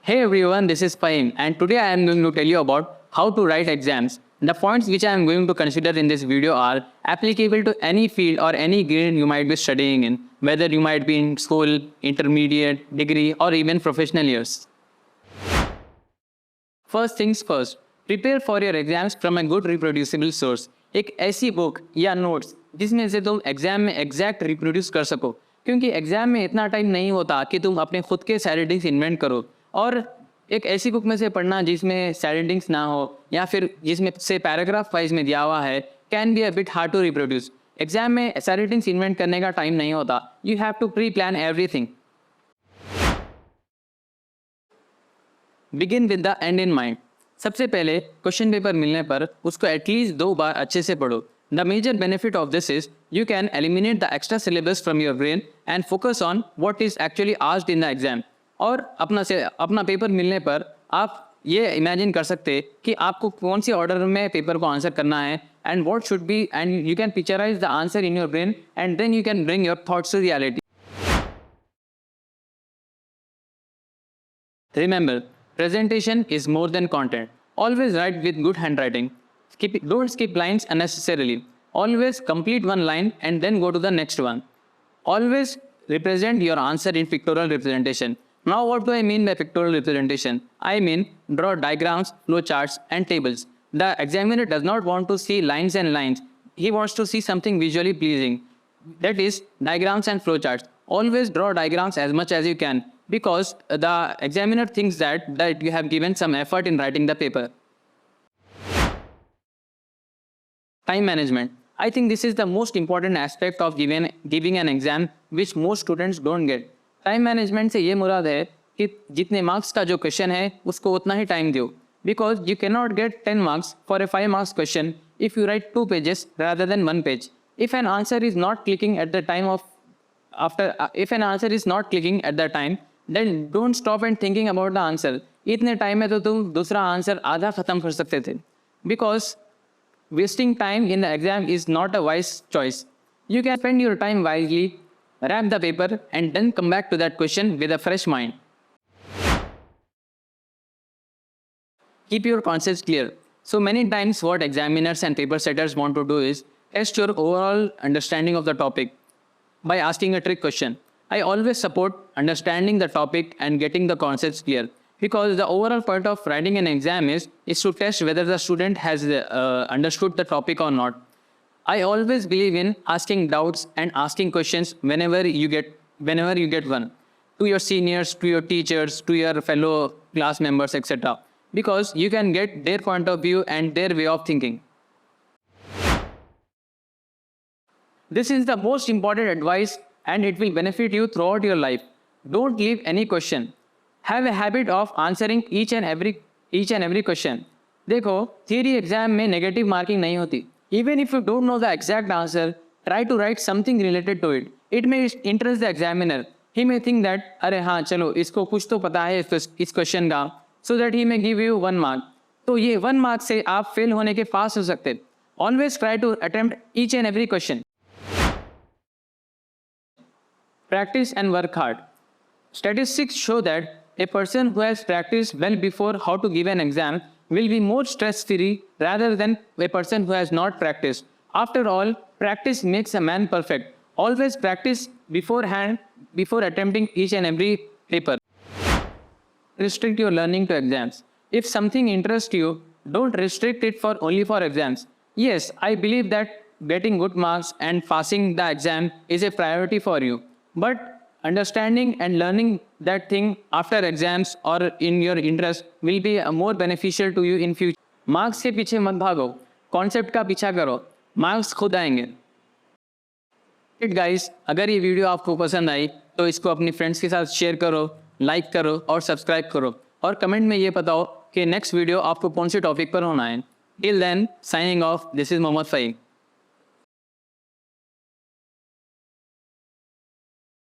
Hey everyone, this is Fahim, and today I am going to tell you about how to write exams. The points which I am going to consider in this video are applicable to any field or any grade you might be studying in, whether you might be in school, intermediate, degree, or even professional years. First things first, prepare for your exams from a good reproducible source. एक ऐसी book या notes जिसमें से तुम exam में exact reproduce कर सको, क्योंकि एग्जाम में इतना टाइम नहीं होता कि तुम अपने खुद के सैड इन्वेंट करो। और एक ऐसी बुक में से पढ़ना जिसमें सैड ना हो या फिर जिसमें से पैराग्राफ वाइज में दिया हुआ है can be a bit hard to reproduce. Exam में सैड इन्वेंट करने का टाइम नहीं होता, you have to pre plan everything. Begin with the end in mind. सबसे पहले क्वेश्चन पेपर मिलने पर उसको एटलीस्ट 2 बार अच्छे से पढ़ो। The major benefit of this is you can eliminate the extra syllabus from your brain and focus on what is actually asked in the exam. और अपना पेपर मिलने पर आप ये इमेजिन कर सकते कि आपको कौन सी ऑर्डर में पेपर को आंसर करना है and what should be, and you can picturise the answer in your brain and then you can bring your thoughts to reality. Remember, presentation is more than content. Always write with good handwriting. Don't skip lines unnecessarily. Always complete one line and then go to the next one. Always represent your answer in pictorial representation. Now what do I mean by pictorial representation? I mean draw diagrams, flowcharts and tables. The examiner does not want to see lines and lines. He wants to see something visually pleasing. That is diagrams and flowcharts. Always draw diagrams as much as you can, because the examiner thinks that you have given some effort in writing the paper. Time management. I think this is the most important aspect of giving an exam which most students don't get. Time management से ये मुराद है कि जितने marks का जो question है उसको उतना ही टाइम दो, because you cannot get 10 marks for a 5 marks question if you write 2 pages rather than 1 page. If an answer is not clicking at the time, then don't stop and thinking about the answer. इतने time में तो तुम दूसरा answer आधा खत्म कर सकते थे, because wasting time in the exam is not a wise choice. You can spend your time wisely, wrap the paper and then come back to that question with a fresh mind. Keep your concepts clear. So many times what examiners and paper setters want to do is test your overall understanding of the topic by asking a trick question. I always support understanding the topic and getting the concepts clear, because the overall point of writing an exam is to test whether the student has understood the topic or not. I always believe in asking doubts and asking questions whenever you get one, to your seniors, to your teachers, to your fellow class members, etc., because you can get their point of view and their way of thinking. This is the most important advice and it will benefit you throughout your life. Don't leave any question. Have a habit of answering each and every question. देखो, theory exam में negative marking नहीं होती. Even if you don't know the exact answer, try to write something related to it. It may interest the examiner. He may think that अरे हाँ चलो इसको कुछ तो पता है इस question का, so that he may give you 1 mark. तो ये 1 mark से आप fail होने के पास हो सकते. Always try to attempt each and every question. Practice and work hard. Statistics show that a person who has practiced well before how to give an exam will be more stress-free rather than a person who has not practiced. After all, practice makes a man perfect. Always practice beforehand before attempting each and every paper. Restrict your learning to exams. If something interests you, don't restrict it only for exams. Yes, I believe that getting good marks and passing the exam is a priority for you. But understanding and learning that thing after exams or in your interest will be more beneficial to you in future. Marks के पीछे मत भागो, concept का पीछा करो, marks खुद आएंगे. Guys, अगर ये वीडियो आपको पसंद आई तो इसको अपनी फ्रेंड्स के साथ शेयर करो, लाइक करो और सब्सक्राइब करो, और कमेंट में ये बताओ कि नेक्स्ट वीडियो आपको कौन से टॉपिक पर होना है. Till then, signing off, this is Mohammad Fahim.